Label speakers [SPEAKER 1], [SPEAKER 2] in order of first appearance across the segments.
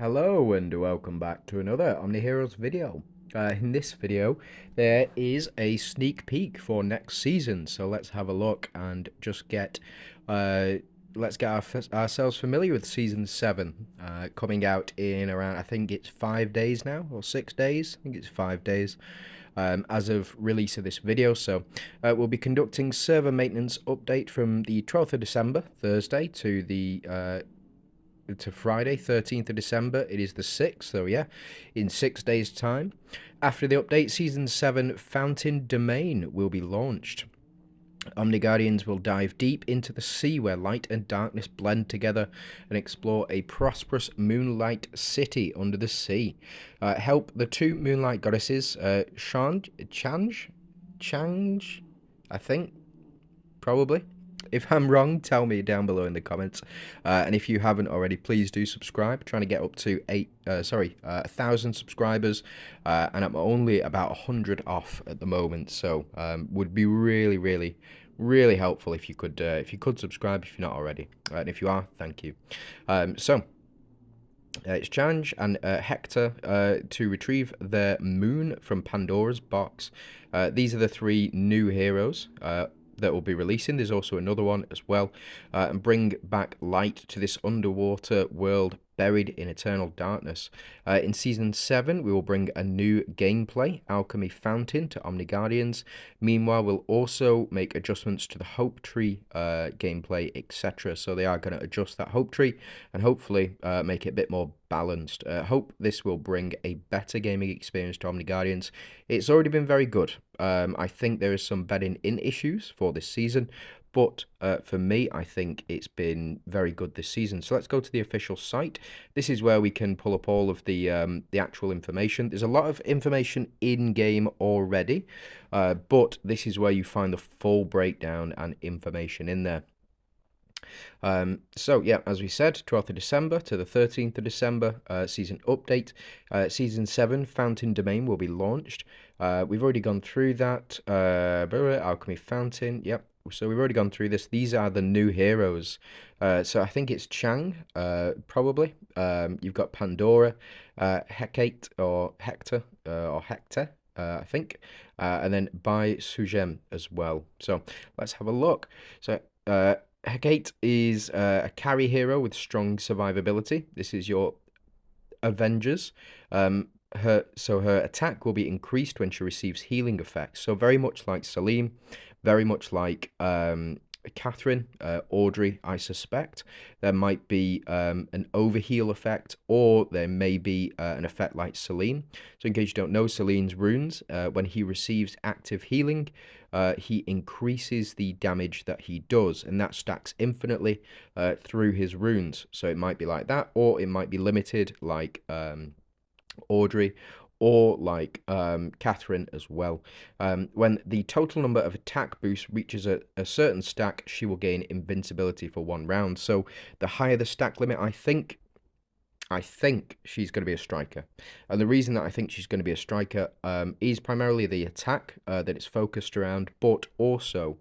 [SPEAKER 1] Hello and welcome back to another OmniHeroes video. In this video, there is a sneak peek for next season. So let's have a look and just let's get ourselves familiar with season 7, coming out in around, I think it's 5 days now, or 6 days. I think it's 5 days. As of release of this video. So we'll be conducting server maintenance update from the 12th of December, Thursday, to Friday, 13th of December. It is the 6th, so yeah, in 6 days' time. After the update, Season 7 Fountain Domain will be launched. Omni-Guardians will dive deep into the sea where light and darkness blend together and explore a prosperous moonlight city under the sea. Help the two moonlight goddesses, Change, I think, probably. If I'm wrong, tell me down below in the comments. And if you haven't already, please do subscribe. Trying to get up to 1,000 subscribers, and I'm only about 100 off at the moment. So would be really, really, really helpful if you could subscribe if you're not already. And if you are, thank you. It's Change and Hector to retrieve their moon from Pandora's box. These are the three new heroes that will be releasing. There's also another one as well, and bring back light to this underwater world buried in eternal darkness. In Season 7, we will bring a new gameplay, Alchemy Fountain, to Omni-Guardians. Meanwhile, we'll also make adjustments to the Hope Tree gameplay, etc. So they are going to adjust that Hope Tree and hopefully make it a bit more balanced. Hope this will bring a better gaming experience to Omni-Guardians. It's already been very good. I think there is some bedding in issues for this season, but for me, I think it's been very good this season. So let's go to the official site. This is where we can pull up all of the actual information. There's a lot of information in-game already, but this is where you find the full breakdown and information in there. So yeah, as we said, 12th of December to the 13th of December, season update. Season 7, Fountain Domain, will be launched. We've already gone through that. Alchemy Fountain, yep. So we've already gone through this. These are the new heroes. So I think it's Chang, probably. You've got Pandora, Hecate, or Hector, I think. And then Bai Sujem as well. So let's have a look. So Hecate is a carry hero with strong survivability. This is your Avengers. Her attack will be increased when she receives healing effects. So very much like Celine, very much like Catherine, Audrey, I suspect. There might be an overheal effect, or there may be an effect like Celine. So in case you don't know Celine's runes, when he receives active healing, he increases the damage that he does, and that stacks infinitely through his runes. So it might be like that, or it might be limited like Audrey, or like Catherine as well. When the total number of attack boosts reaches a certain stack, she will gain invincibility for 1 round. So the higher the stack limit, I think she's going to be a striker. And the reason that I think she's going to be a striker is primarily the attack that it's focused around, but also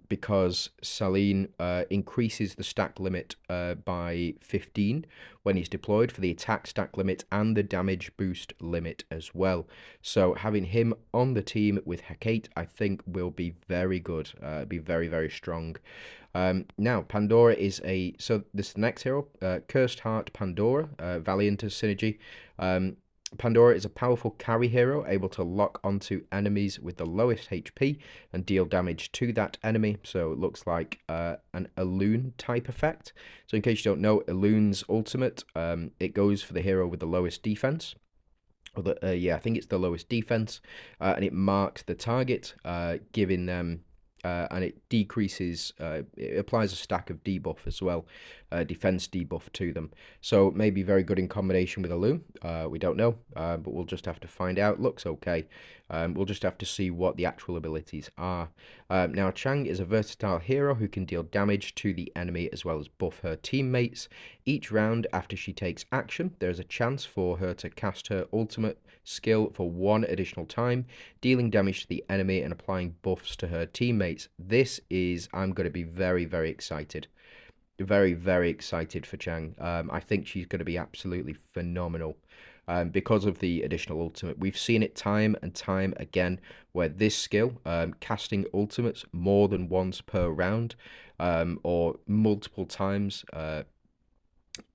[SPEAKER 1] because Celine increases the stack limit by 15 when he's deployed for the attack stack limit and the damage boost limit as well. So having him on the team with Hecate, I think will be very good, be very, very strong. Now, Pandora is so this is the next hero, Cursed Heart Pandora, Valiant as synergy. Pandora is a powerful carry hero, able to lock onto enemies with the lowest HP and deal damage to that enemy. So it looks like an Elune type effect. So in case you don't know, Elune's ultimate, it goes for the hero with the lowest defense. Yeah, I think it's the lowest defense, and it marks the target, giving them and it decreases, it applies a stack of debuff as well, defense debuff to them. So maybe very good in combination with a Loom. We don't know, but we'll just have to find out. Looks okay. We'll just have to see what the actual abilities are. Now, Chang is a versatile hero who can deal damage to the enemy as well as buff her teammates. Each round after she takes action, there is a chance for her to cast her ultimate skill for 1 additional time, dealing damage to the enemy and applying buffs to her teammates. I'm going to be very, very excited Very, very excited for Chang. I think she's going to be absolutely phenomenal because of the additional ultimate. We've seen it time and time again where this skill, casting ultimates more than once per round or multiple times,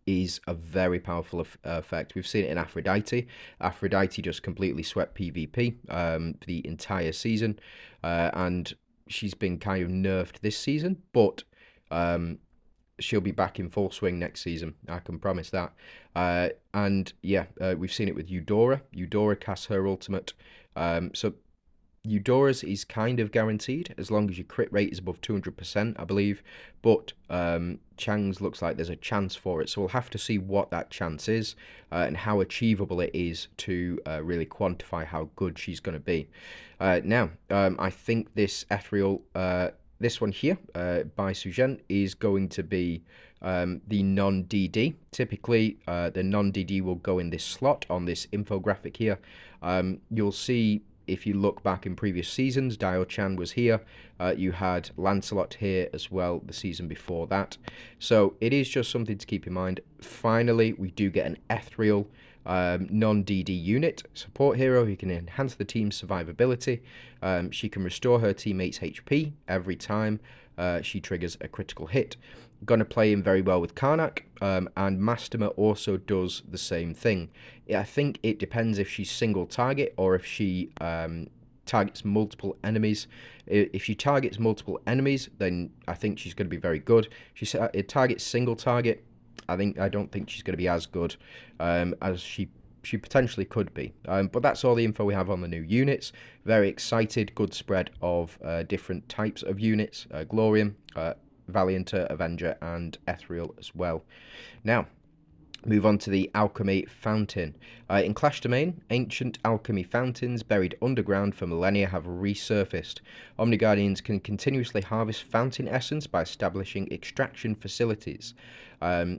[SPEAKER 1] is a very powerful effect. We've seen it in Aphrodite. Aphrodite just completely swept PvP for the entire season, and she's been kind of nerfed this season, but she'll be back in full swing next season. I can promise that. And yeah, we've seen it with Eudora. Eudora casts her ultimate. So Eudora's is kind of guaranteed as long as your crit rate is above 200%, I believe. But Chang's looks like there's a chance for it. So we'll have to see what that chance is and how achievable it is to really quantify how good she's going to be. Now, I think this ethereal, this one here by Sujen is going to be the non-DD. Typically, the non-DD will go in this slot on this infographic here. You'll see if you look back in previous seasons, Dio-chan was here. You had Lancelot here as well the season before that. So it is just something to keep in mind. Finally, we do get an ethereal non-DD unit support hero who can enhance the team's survivability. She can restore her teammates' HP every time she triggers a critical hit. Going to play in very well with Karnak, and Masterma also does the same thing. I think it depends if she's single target or if she targets multiple enemies. If she targets multiple enemies, then I think she's going to be very good. It targets single target. I don't think she's going to be as good as she potentially could be. But that's all the info we have on the new units. Very excited. Good spread of different types of units. Glorium, Valianter, Avenger, and Ethereal as well. Now, move on to the Alchemy Fountain. In Clash Domain, ancient alchemy fountains buried underground for millennia have resurfaced. Omni Guardians can continuously harvest fountain essence by establishing extraction facilities.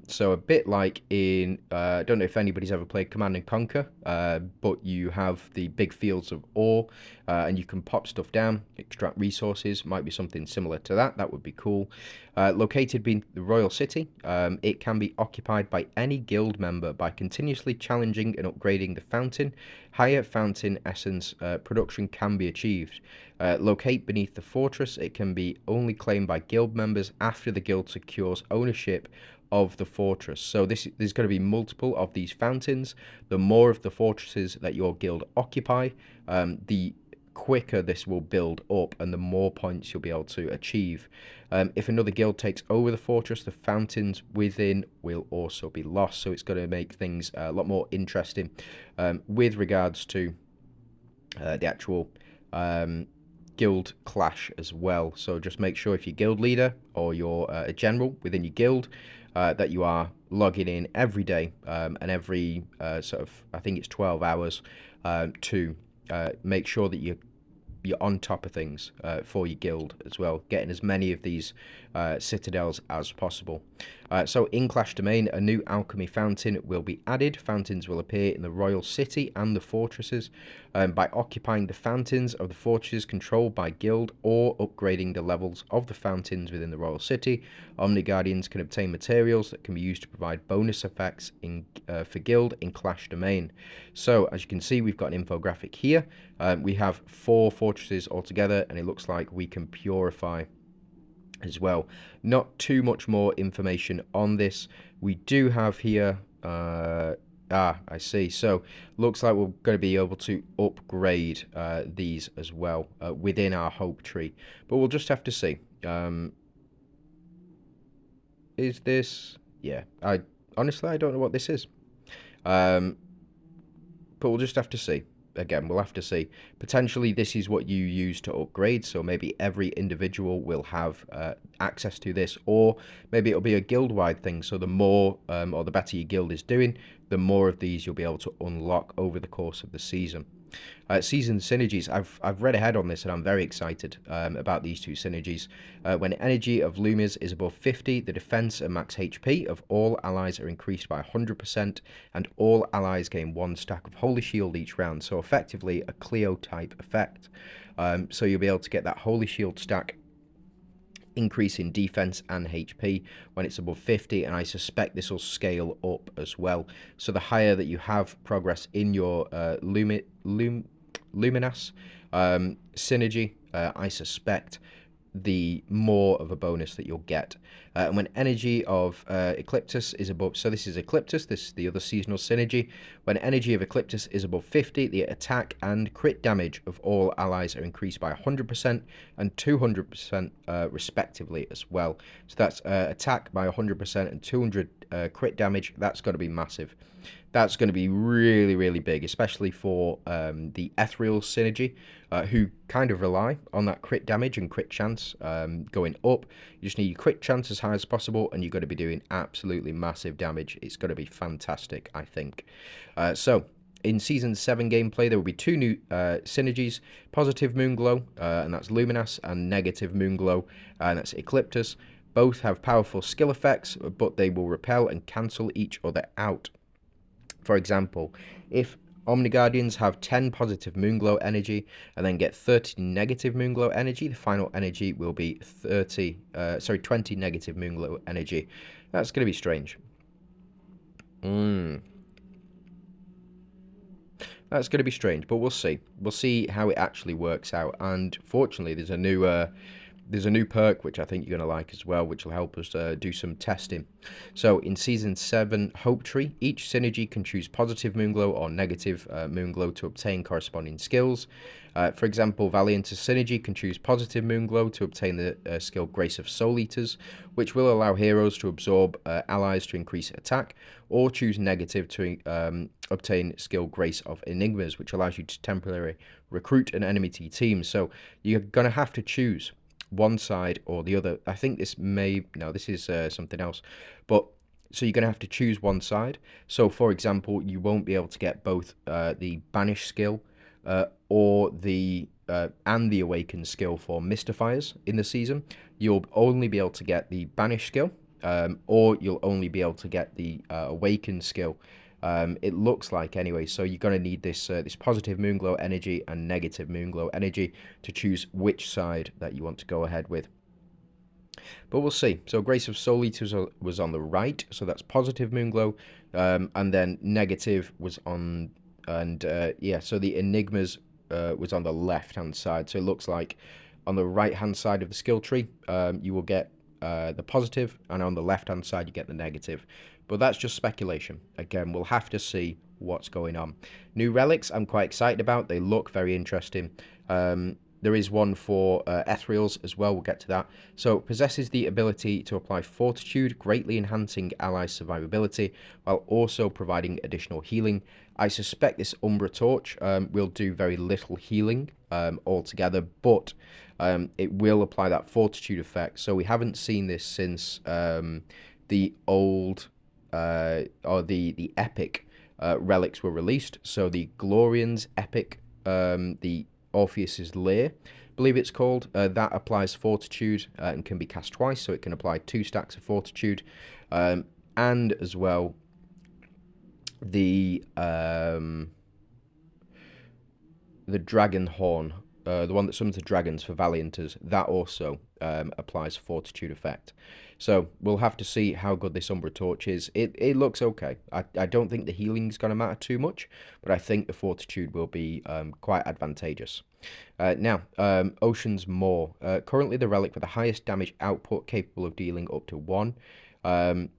[SPEAKER 1] So a bit like in, I don't know if anybody's ever played Command and Conquer, but you have the big fields of ore, and you can pop stuff down, extract resources. Might be something similar to that. That would be cool. Located beneath the Royal City, it can be occupied by any guild member by continuously challenging and upgrading the fountain. Higher fountain essence production can be achieved. Locate beneath the fortress, it can be only claimed by guild members after the guild secures ownership of the fortress. So there's going to be multiple of these fountains. The more of the fortresses that your guild occupy, the quicker this will build up and the more points you'll be able to achieve. If another guild takes over the fortress, the fountains within will also be lost. So it's going to make things a lot more interesting with regards to the actual guild clash as well. So just make sure if you're guild leader or you're a general within your guild, that you are logging in every day and every sort of, I think it's 12 hours to make sure that you're on top of things for your guild as well, getting as many of these citadels as possible. So in Clash Domain, a new alchemy fountain will be added. Fountains will appear in the Royal City and the fortresses. By occupying the fountains of the fortresses controlled by guild or upgrading the levels of the fountains within the Royal City, Omni Guardians can obtain materials that can be used to provide bonus effects for guild in Clash Domain. So as you can see, we've got an infographic here. We have 4 fortresses altogether, and it looks like we can purify as well. Not too much more information on this. We do have here I see. So looks like we're going to be able to upgrade these as well within our hope tree, but we'll just have to see. Is this? Yeah, I honestly don't know what this is, but we'll just have to see. Again, we'll have to see. Potentially this is what you use to upgrade, so maybe every individual will have access to this, or maybe it'll be a guild-wide thing, so the more or the better your guild is doing, the more of these you'll be able to unlock over the course of the season. Season synergies. I've read ahead on this and I'm very excited about these 2 synergies. When energy of Lumias is above 50, the defense and max HP of all allies are increased by 100%, and all allies gain 1 stack of Holy Shield each round. So effectively a Cleo type effect. So you'll be able to get that Holy Shield stack increase in defense and HP when it's above 50, and I suspect this will scale up as well. So the higher that you have progress in your Luminous synergy, I suspect the more of a bonus that you'll get. And when energy of Ecliptus is above, so this is Ecliptus, this is the other seasonal synergy. When energy of Ecliptus is above 50, the attack and crit damage of all allies are increased by 100% and 200% respectively as well. So that's attack by 100% and 200 crit damage. That's going to be massive. That's going to be really, really big, especially for the Ethereal synergy, who kind of rely on that crit damage and crit chance going up. You just need your crit chance as high as possible, and you've got to be doing absolutely massive damage. It's going to be fantastic, I think. So, in Season 7 gameplay, there will be two new synergies, Positive Moonglow, and that's Luminous, and Negative Moonglow, and that's Ecliptus. Both have powerful skill effects, but they will repel and cancel each other out. For example, if Omni Guardians have 10 positive Moonglow energy and then get 30 negative Moonglow energy, the final energy will be 20 negative Moonglow energy. That's going to be strange. That's going to be strange, but we'll see. We'll see how it actually works out. And fortunately, there's a new perk which I think you're going to like as well, which will help us do some testing. So in Season 7 Hope Tree, each synergy can choose positive Moonglow or negative Moonglow to obtain corresponding skills. For example, Valiant's synergy can choose positive Moonglow to obtain the skill Grace of Soul Eaters, which will allow heroes to absorb allies to increase attack, or choose negative to obtain skill Grace of Enigmas, which allows you to temporarily recruit an enemy to your team. So you're going to have to choose one side or the other. I think this is something else, but so you're going to have to choose one side. So for example, you won't be able to get both the banish skill or the and the awaken skill for mystifiers in the season. You'll only be able to get the banish skill, or you'll only be able to get the awaken skill. It looks like anyway, so you're going to need this this positive Moonglow energy and negative Moonglow energy to choose which side that you want to go ahead with. But we'll see. So Grace of Soul Eaters was on the right, so that's positive Moonglow, and then negative was on, and so the Enigmas was on the left-hand side. So it looks like on the right-hand side of the skill tree, you will get the positive, and on the left-hand side you get the negative. But that's just speculation. Again, we'll have to see what's going on. New relics I'm quite excited about. They look very interesting. There is one for Ethereals as well. We'll get to that. So it possesses the ability to apply Fortitude, greatly enhancing allies' survivability, while also providing additional healing. I suspect this Umbra Torch will do very little healing altogether, but it will apply that Fortitude effect. So we haven't seen this since the old or the epic relics were released. So the Glorian's epic, the Orpheus's Lair, I believe it's called, that applies Fortitude and can be cast twice, so it can apply 2 stacks of Fortitude, and as well the Dragon Horn, the one that summons the dragons for Valianters, that also applies Fortitude effect. So we'll have to see how good this Umbra Torch is. It looks okay. I don't think the healing's going to matter too much, but I think the Fortitude will be quite advantageous. Now, Ocean's Maw. Currently the relic with the highest damage output, capable of dealing up to 100%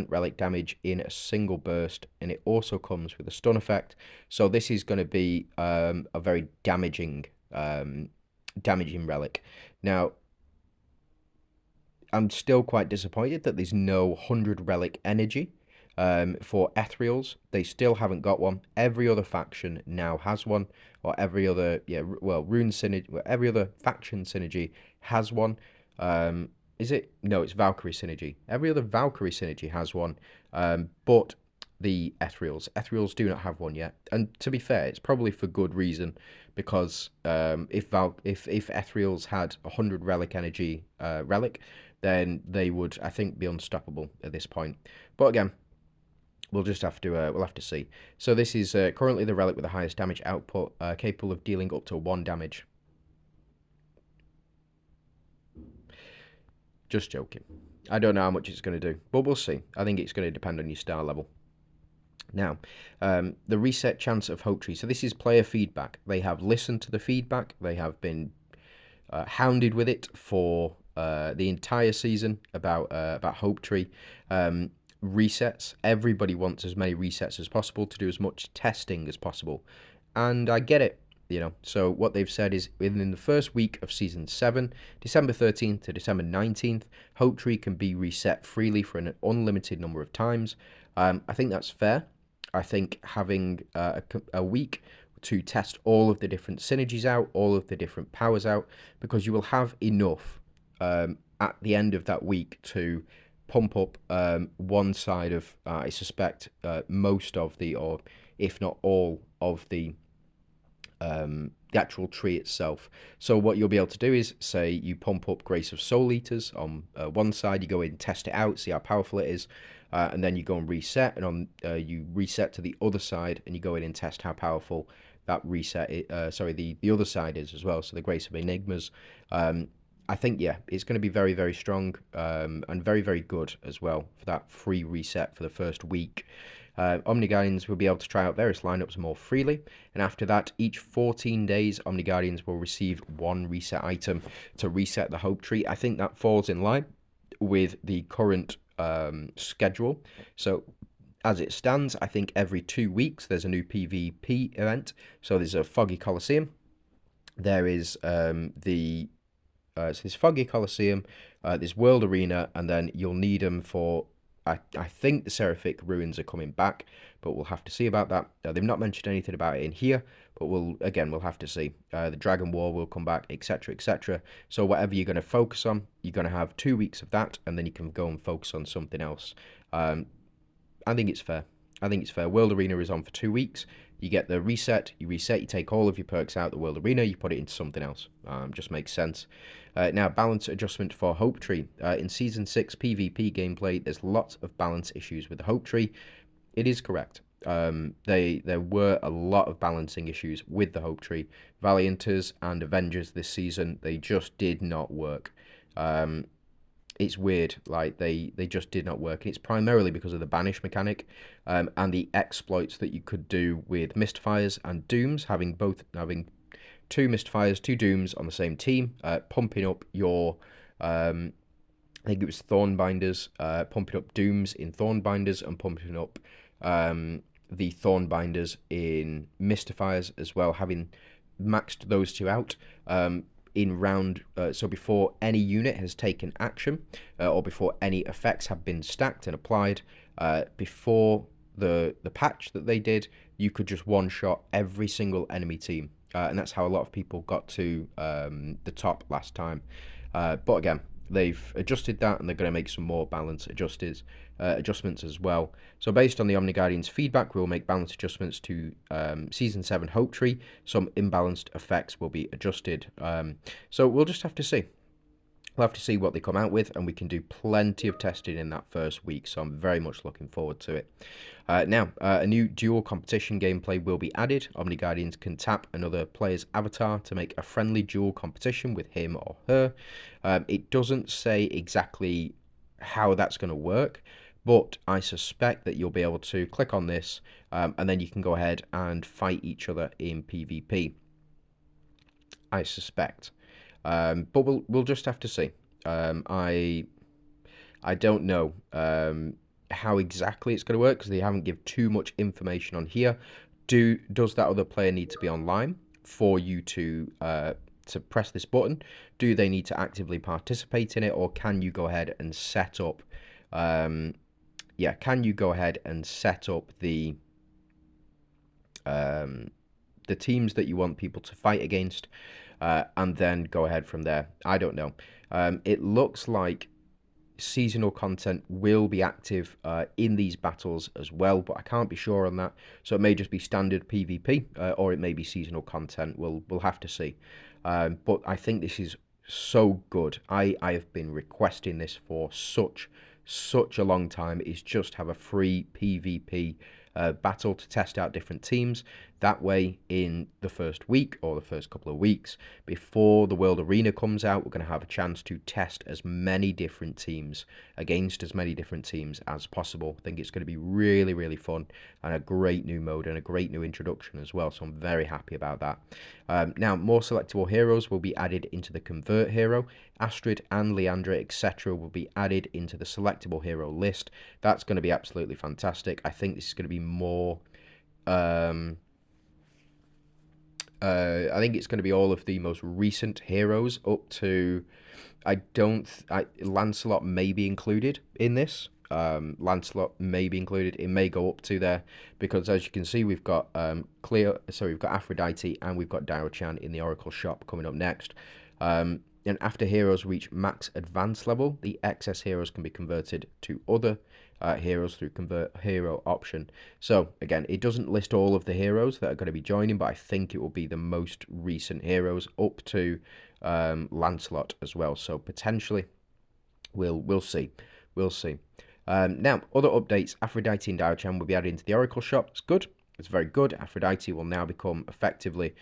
[SPEAKER 1] relic damage in a single burst, and it also comes with a stun effect. So this is going to be a very damaging relic. Now, I'm still quite disappointed that there's no 100 relic energy for Ethereals. They still haven't got one. Every other faction now has one, or every other rune synergy, every other faction synergy has one. Is it? No, it's Valkyrie synergy. Every other Valkyrie synergy has one, but the Ethereals do not have one yet. And to be fair, it's probably for good reason, because if Ethereals had 100 relic energy relic, then they would, I think, be unstoppable at this point. But again, we'll just have to we'll have to see. So this is currently the relic with the highest damage output, capable of dealing up to 1 damage. Just joking. I don't know how much it's going to do, but we'll see. I think it's going to depend on your star level. Now, the reset chance of Hope Tree. So this is player feedback. They have listened to the feedback. They have been hounded with it for the entire season about Hope Tree. Resets. Everybody wants as many resets as possible to do as much testing as possible, and I get it. So what they've said is within the first week of Season 7, December 13th to December 19th, Hope Tree can be reset freely for an unlimited number of times. I think that's fair. I think having a week to test all of the different synergies out, all of the different powers out, because you will have enough at the end of that week to pump up one side of, I suspect, most of or if not all of the actual tree itself. So what you'll be able to do is, say you pump up Grace of Soul Eaters on one side, you go in, test it out, see how powerful it is, and then you go and reset, and you reset to the other side, and you go in and test how powerful that reset, the other side is as well. So the Grace of Enigmas. I think, yeah, it's going to be very, very strong and very, very good as well for that free reset for the first week. Omni Guardians will be able to try out various lineups more freely, and after that, each 14 days, Omni Guardians will receive one reset item to reset the Hope Tree. I think that falls in line with the current schedule. So as it stands, I think every 2 weeks there's a new PvP event. So there's a Foggy Coliseum. There is so there's Foggy Coliseum, there's World Arena, and then you'll need them for, I think the Seraphic Ruins are coming back, but we'll have to see about that. They've not mentioned anything about it in here, but we'll have to see. The Dragon War will come back, etc., etc. So whatever you're going to focus on, you're going to have 2 weeks of that, and then you can go and focus on something else. I think it's fair. World Arena is on for 2 weeks. You get the reset, you take all of your perks out of the World Arena, you put it into something else. Just makes sense. Now, balance adjustment for Hope Tree. In Season 6 PvP gameplay, there's lots of balance issues with the Hope Tree. It is correct. There were a lot of balancing issues with the Hope Tree. Valianters and Avengers this season, they just did not work. It's weird, like they just did not work, and it's primarily because of the banish mechanic and the exploits that you could do with Mystifiers and Dooms, having 2 Mystifiers, 2 Dooms on the same team, pumping up your I think it was Thornbinders, pumping up Dooms in Thornbinders and pumping up the Thornbinders in Mystifiers as well, having maxed those 2 out in round, so before any unit has taken action, or before any effects have been stacked and applied, before the patch that they did, you could just one-shot every single enemy team. And that's how a lot of people got to the top last time. But again, they've adjusted that, and they're going to make some more balance adjustments as well. So based on the Omni Guardians feedback, we'll make balance adjustments to Season 7 Hope Tree. Some imbalanced effects will be adjusted. So we'll just have to see. We'll have to see what they come out with, and we can do plenty of testing in that first week, so I'm very much looking forward to it. Now, a new duel competition gameplay will be added. Omni Guardians can tap another player's avatar to make a friendly duel competition with him or her. It doesn't say exactly how that's going to work, but I suspect that you'll be able to click on this, and then you can go ahead and fight each other in PvP. I suspect. But we'll just have to see. I don't know how exactly it's going to work, because they haven't given too much information on here. Does that other player need to be online for you to press this button? Do they need to actively participate in it, or can you go ahead and set up? Can you go ahead and set up the teams that you want people to fight against? And then go ahead from there. I don't know. It looks like seasonal content will be active in these battles as well, but I can't be sure on that. So it may just be standard PvP, or it may be seasonal content. We'll have to see. But I think this is so good. I have been requesting this for such a long time, is just have a free PvP battle to test out different teams. That way, in the first week or the first couple of weeks before the World Arena comes out, we're going to have a chance to test as many different teams against as many different teams as possible. I think it's going to be really, really fun and a great new mode and a great new introduction as well. So I'm very happy about that. Now, more selectable heroes will be added into the Convert hero. Astrid and Leandra, etc. will be added into the selectable hero list. That's going to be absolutely fantastic. I think this is going to be more... I think it's going to be all of the most recent heroes up to... Lancelot may be included in this. Lancelot may be included. It may go up to there because, as you can see, we've got we've got Aphrodite and we've got Dairo-chan in the Oracle shop coming up next. And after heroes reach max advanced level, the excess heroes can be converted to other heroes through convert hero option. So again, it doesn't list all of the heroes that are going to be joining, but I think it will be the most recent heroes up to Lancelot as well. So potentially, we'll see. Now, other updates. Aphrodite and Dairo-chan will be added into the Oracle shop. It's good. It's very good. Aphrodite will now become effectively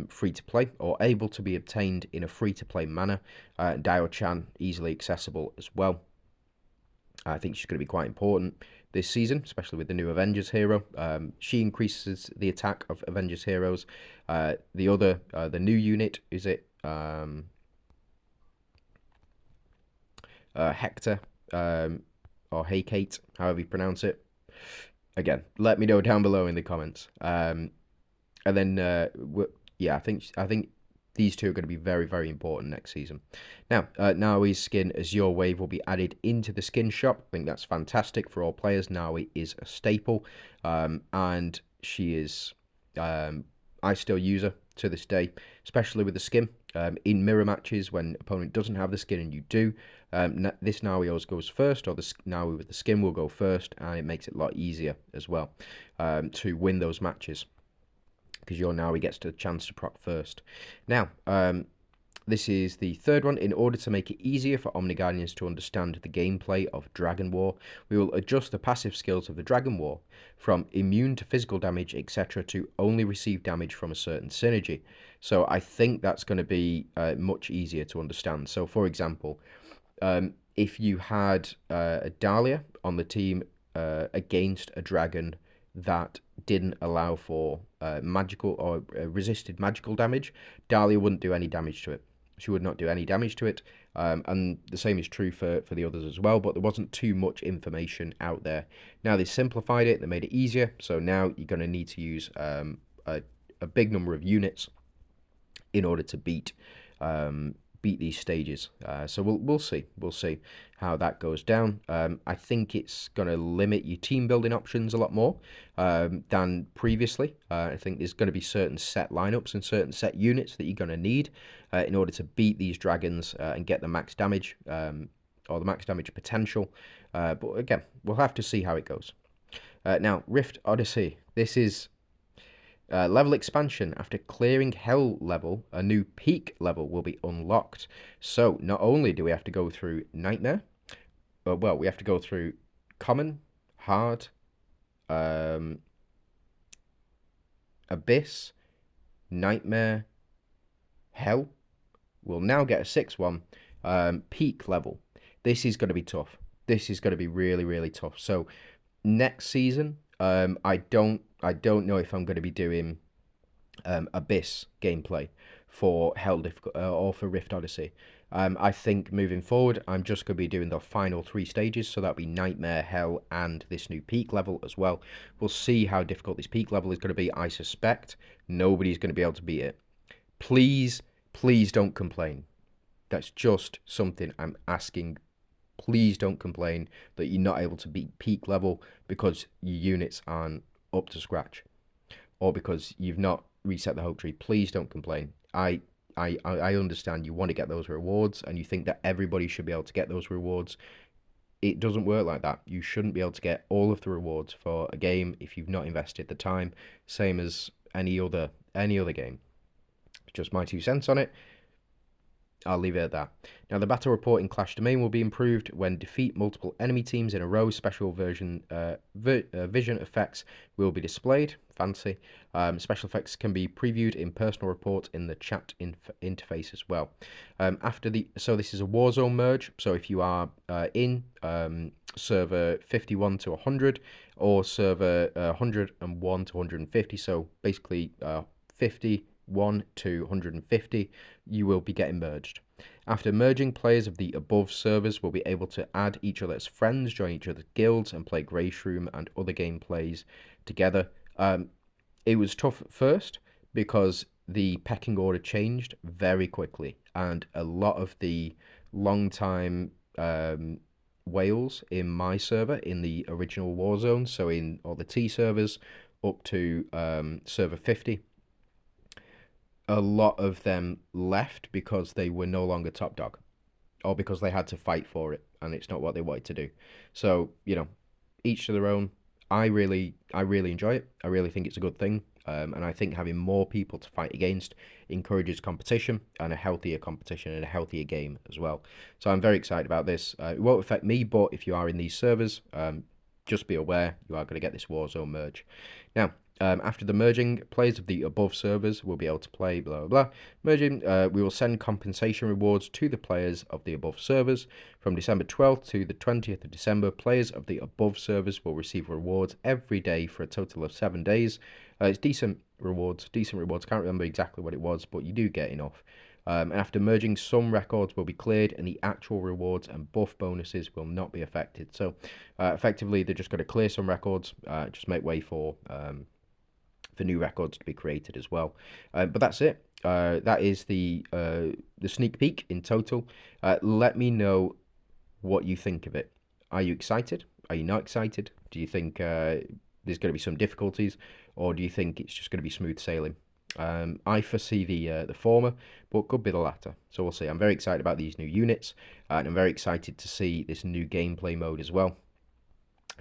[SPEAKER 1] free-to-play or able to be obtained in a free-to-play manner. Dairo-chan easily accessible as well. I think she's going to be quite important this season, especially with the new Avengers hero. She increases the attack of Avengers heroes. The new unit, is it Hector or Hecate, however you pronounce it. Again, let me know down below in the comments. And then, I think these two are going to be very, very important next season. Now, Naoi's skin Azure Wave will be added into the skin shop. I think that's fantastic for all players. Naoi is a staple, and she is... I still use her to this day, especially with the skin. In mirror matches, when opponent doesn't have the skin and you do, this Naoi always goes first, or the Naoi with the skin will go first, and it makes it a lot easier as well to win those matches, because your Naoi gets the chance to proc first. Now, this is the third one. In order to make it easier for Omni Guardians to understand the gameplay of Dragon War, we will adjust the passive skills of the Dragon War from immune to physical damage, etc., to only receive damage from a certain synergy. So I think that's going to be much easier to understand. So, for example, if you had a Dahlia on the team against a dragon that didn't allow for magical or resisted magical damage, Dahlia wouldn't do any damage to it. She would not do any damage to it, and the same is true for the others as well, but there wasn't too much information out there. Now they simplified it, they made it easier, so now you're going to need to use a big number of units in order to beat these stages. So we'll see how that goes down. I think it's going to limit your team building options a lot more than previously. I think there's going to be certain set lineups and certain set units that you're going to need in order to beat these dragons and get the max damage or the max damage potential. But again, we'll have to see how it goes. Now, Rift Odyssey. This is level expansion. After clearing Hell level, a new Peak level will be unlocked. So not only do we have to go through Nightmare, well, we have to go through Common, Hard, Abyss, Nightmare, Hell. We'll now get a 6th one, Peak level. This is going to be tough. This is going to be really, really tough. So next season, I don't know if I'm going to be doing Abyss gameplay for Hell or for Rift Odyssey. I think moving forward, I'm just going to be doing the final 3 stages, so that'll be Nightmare, Hell, and this new Peak level as well. We'll see how difficult this Peak level is going to be. I suspect nobody's going to be able to beat it. Please don't complain. That's just something I'm asking. Please don't complain that you're not able to beat Peak level because your units aren't up to scratch, or because you've not reset the hope tree. Please don't complain. I understand you want to get those rewards and you think that everybody should be able to get those rewards. It doesn't work like that. You shouldn't be able to get all of the rewards for a game if you've not invested the time, same as any other game. Just my 2 cents on it. I'll leave it at that. Now, the battle report in Clash Domain will be improved when defeat multiple enemy teams in a row. Special vision effects will be displayed. Fancy. Special effects can be previewed in personal report in the chat interface as well. So this is a Warzone merge. So if you are in server 51 to 100 or server 101 to 150, so basically 51 to 150, you will be getting merged. After merging, players of the above servers will be able to add each other as friends, join each other's guilds, and play Grey Shroom and other gameplays together. It was tough at first because the pecking order changed very quickly, and a lot of the long time whales in my server, in the original Warzone, so in all the T servers up to server 50, a lot of them left because they were no longer top dog or because they had to fight for it and it's not what they wanted to do. So, each to their own. I really enjoy it. I really think it's a good thing. And I think having more people to fight against encourages competition and a healthier competition and a healthier game as well. So I'm very excited about this. It won't affect me, but if you are in these servers, just be aware you are going to get this Warzone merge. Now, after the merging, players of the above servers will be able to play blah blah blah. Merging, we will send compensation rewards to the players of the above servers. From December 12th to the 20th of December, players of the above servers will receive rewards every day for a total of 7 days. It's decent rewards. Can't remember exactly what it was, but you do get enough. And after merging, some records will be cleared and the actual rewards and buff bonuses will not be affected. So effectively, they're just going to clear some records, just make way for new records to be created as well. But that's it. That is the sneak peek in total. Let me know what you think of it. Are you excited? Are you not excited? Do you think there's going to be some difficulties, or do you think it's just going to be smooth sailing? I foresee the former, but could be the latter. So we'll see. I'm very excited about these new units, and I'm very excited to see this new gameplay mode as well.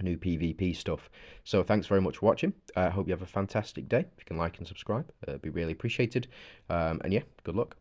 [SPEAKER 1] New PvP stuff. So thanks very much for watching. I hope you have a fantastic day. If you can like and subscribe, it'd be really appreciated. And yeah, good luck.